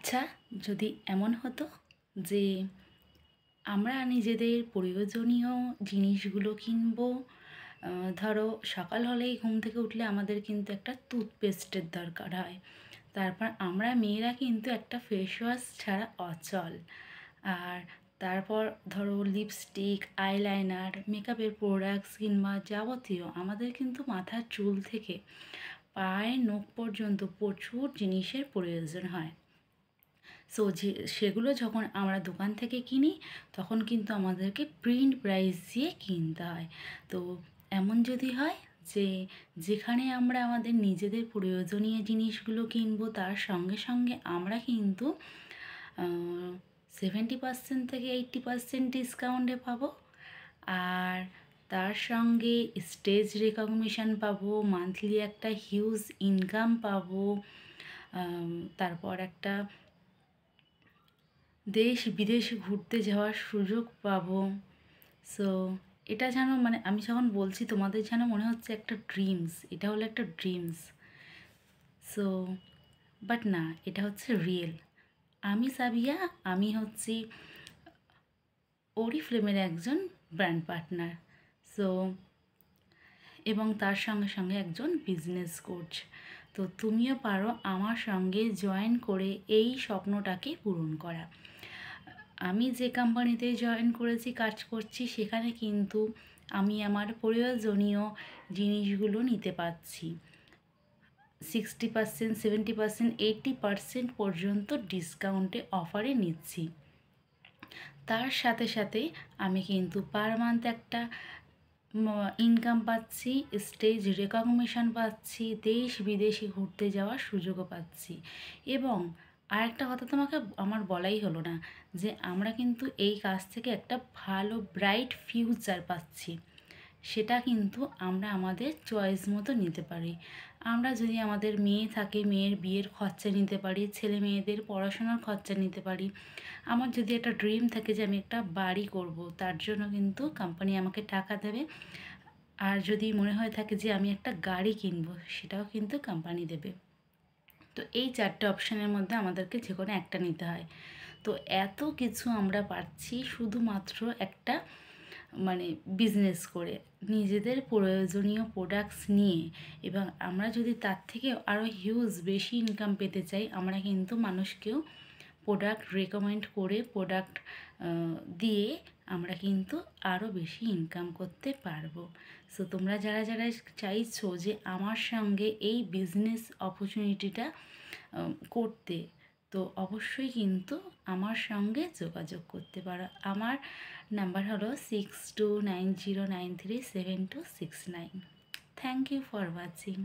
আচ্ছা, যদি এমন হতো যে আমরা নিজেদের প্রয়োজনীয় জিনিসগুলো কিনবো, ধরো সকাল হলেই ঘুম থেকে উঠলে আমাদের কিন্তু একটা টুথপেস্টের দরকার হয়। তারপর আমরা মেয়েরা কিন্তু একটা ফেস ওয়াশ ছাড়া অচল। আর তারপর ধরো লিপস্টিক, আইলাইনার, মেকআপের প্রোডাক্টস কিংবা যাবতীয় আমাদের কিন্তু মাথার চুল থেকে পায়ের নখ পর্যন্ত প্রচুর জিনিসের প্রয়োজন হয়। সো সেগুলো যখন আমরা দোকান থেকে কিনি তখন কিন্তু আমাদেরকে প্রিন্ট প্রাইস দিয়ে কিনতে হয়। তো এমন যদি হয় যে যেখানে আমরা আমাদের নিজেদের প্রয়োজনীয় জিনিসগুলো কিনবো তার সঙ্গে সঙ্গে আমরা কিন্তু 70% থেকে 80% ডিসকাউন্টে পাবো, আর তার সঙ্গে স্টেজ রেকগনিশন পাবো, মান্থলি একটা হিউজ ইনকাম পাবো, তারপর একটা দেশ বিদেশে ঘুরতে যাওয়ার সুযোগ পাবো। সো এটা যেন মানে আমি যখন বলছি তোমাদের যেন মনে হচ্ছে একটা ড্রিমস, এটা হলো একটা ড্রিমস। সো বাট না, এটা হচ্ছে রিয়েল। আমি সাবিয়া, আমি হচ্ছি ওরিফ্লেমের একজন ব্র্যান্ড পার্টনার। সো এবং তার সঙ্গে সঙ্গে একজন বিজনেস কোচ। তো তুমিও পারো আমার সঙ্গে জয়েন করে এই স্বপ্নটাকে পূরণ করা। আমি যে কোম্পানিতে জয়েন করেছি, কাজ করছি, সেখানে কিন্তু আমি আমার প্রয়োজনীয় জিনিসগুলো নিতে পারছি 60%, 70%, 80% পর্যন্ত ডিসকাউন্টে অফারে নিচ্ছি। তার সাথে সাথে আমি কিন্তু পার মান্থ একটা ইনকাম পাচ্ছি, স্টেজ রেকগনিশন পাচ্ছি, দেশ বিদেশে ঘুরতে যাওয়ার সুযোগও পাচ্ছি। এবং আরেকটা কথা তোমাকে আমার বলাই হলো না, যে আমরা কিন্তু এই কাজ থেকে একটা ভালো ব্রাইট ফিউচার পাচ্ছি। সেটা কিন্তু আমরা আমাদের চয়েস মতো নিতে পারি। আমরা যদি আমাদের মেয়ে থাকে, মেয়ের বিয়ের খরচা নিতে পারি, ছেলে মেয়েদের পড়াশোনার খরচা নিতে পারি। আমার যদি একটা ড্রিম থাকে যে আমি একটা বাড়ি করব, তার জন্য কিন্তু কোম্পানি আমাকে টাকা দেবে। আর যদি মনে হয় থাকে যে আমি একটা গাড়ি কিনবো, সেটাও কিন্তু কোম্পানি দেবে। তো এই 4টে অপশানের মধ্যে আমাদেরকে যে কোনো একটা নিতে হয়। তো এত কিছু আমরা পাচ্ছি শুধুমাত্র একটা মানে বিজনেস করে, নিজেদের প্রয়োজনীয় প্রোডাক্টস নিয়ে। এবং আমরা যদি তার থেকে আরও হিউজ বেশি ইনকাম পেতে চাই, আমরা কিন্তু মানুষকেও প্রোডাক্ট রেকমেন্ড করে, প্রোডাক্ট দিয়ে আমরা কিন্তু আরও বেশি ইনকাম করতে পারবো। সো তোমরা যারা যারা চাইছো যে আমার সঙ্গে এই বিজনেস অপরচুনিটিটা করতে, তো অবশ্যই কিন্তু আমার সঙ্গে যোগাযোগ করতে পারো। আমার নাম্বার হলো 6290937269। Thank you for watching.